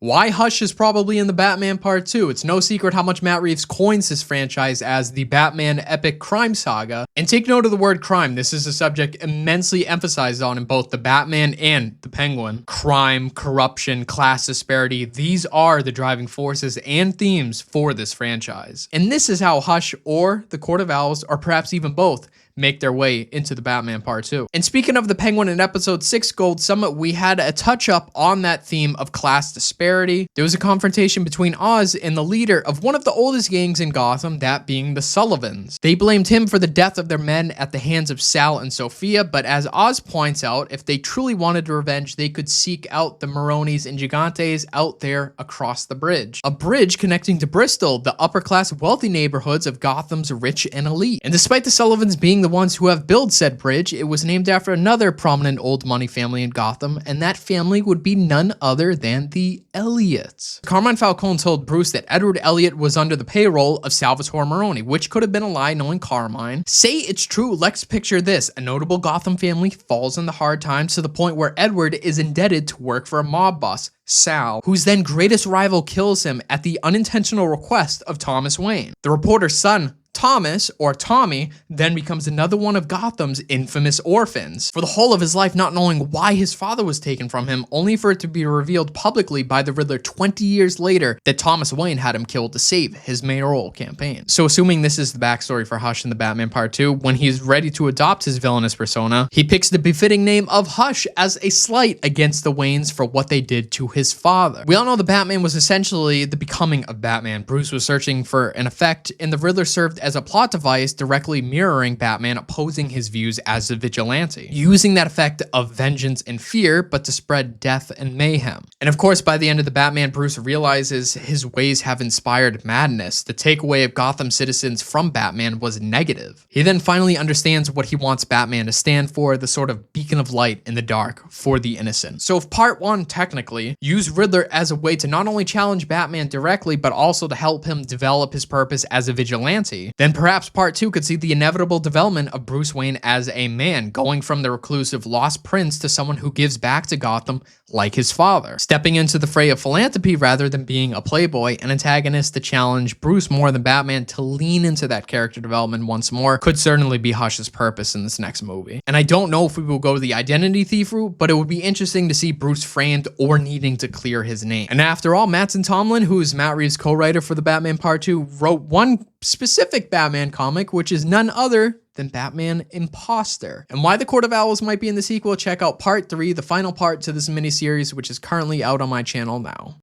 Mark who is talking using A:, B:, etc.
A: why Hush is probably in The Batman Part 2. It's no secret how much Matt Reeves coins this franchise as the Batman epic crime saga. And take note of the word crime. This is a subject immensely emphasized on in both The Batman and The Penguin. Crime, corruption, class disparity, these are the driving forces and themes for this franchise. And this is how Hush or The Court of Owls, or perhaps even both, make their way into The Batman Part 2. And speaking of the Penguin, in episode 6 Gold Summit, we had a touch up on that theme of class disparity. There was a confrontation between Oz and the leader of one of the oldest gangs in Gotham, that being the Sullivans. They blamed him for the death of their men at the hands of Sal and Sophia, but as Oz points out, if they truly wanted revenge, they could seek out the Maronis and Gigantes out there across the bridge. A bridge connecting to Bristol, the upper class wealthy neighborhoods of Gotham's rich and elite. And despite the Sullivans being the ones who have built said bridge, it was named after another prominent old money family in Gotham, and that family would be none other than the Elliots. Carmine Falcone told Bruce that Edward Elliot was under the payroll of Salvatore Maroni, which could have been a lie knowing Carmine. Say it's true, let's picture this. A notable Gotham family falls into hard times to the point where Edward is indebted to work for a mob boss, Sal, whose then greatest rival kills him at the unintentional request of Thomas Wayne. The reporter's son, Thomas, or Tommy, then becomes another one of Gotham's infamous orphans, for the whole of his life not knowing why his father was taken from him, only for it to be revealed publicly by the Riddler 20 years later that Thomas Wayne had him killed to save his mayoral campaign. So assuming this is the backstory for Hush in The Batman Part 2, when he's ready to adopt his villainous persona, he picks the befitting name of Hush as a slight against the Waynes for what they did to his father. We all know the Batman was essentially the becoming of Batman. Bruce was searching for an effect, and the Riddler served as a plot device directly mirroring Batman opposing his views as a vigilante, using that effect of vengeance and fear, but to spread death and mayhem. And of course, by the end of The Batman, Bruce realizes his ways have inspired madness. The takeaway of Gotham citizens from Batman was negative. He then finally understands what he wants Batman to stand for, the sort of beacon of light in the dark for the innocent. So if Part 1 technically used Riddler as a way to not only challenge Batman directly, but also to help him develop his purpose as a vigilante, then perhaps Part 2 could see the inevitable development of Bruce Wayne as a man, going from the reclusive lost prince to someone who gives back to Gotham like his father, stepping into the fray of philanthropy rather than being a playboy, an antagonist to challenge Bruce more than Batman. To lean into that character development once more could certainly be Hush's purpose in this next movie. And I don't know if we will go the identity thief route, but it would be interesting to see Bruce framed or needing to clear his name. And after all, Mattson Tomlin, who is Matt Reeves' co-writer for The Batman Part 2, wrote one specific Batman comic, which is none other than Batman Imposter. And why the Court of Owls might be in the sequel, check out Part 3, the final part to this miniseries, which is currently out on my channel now.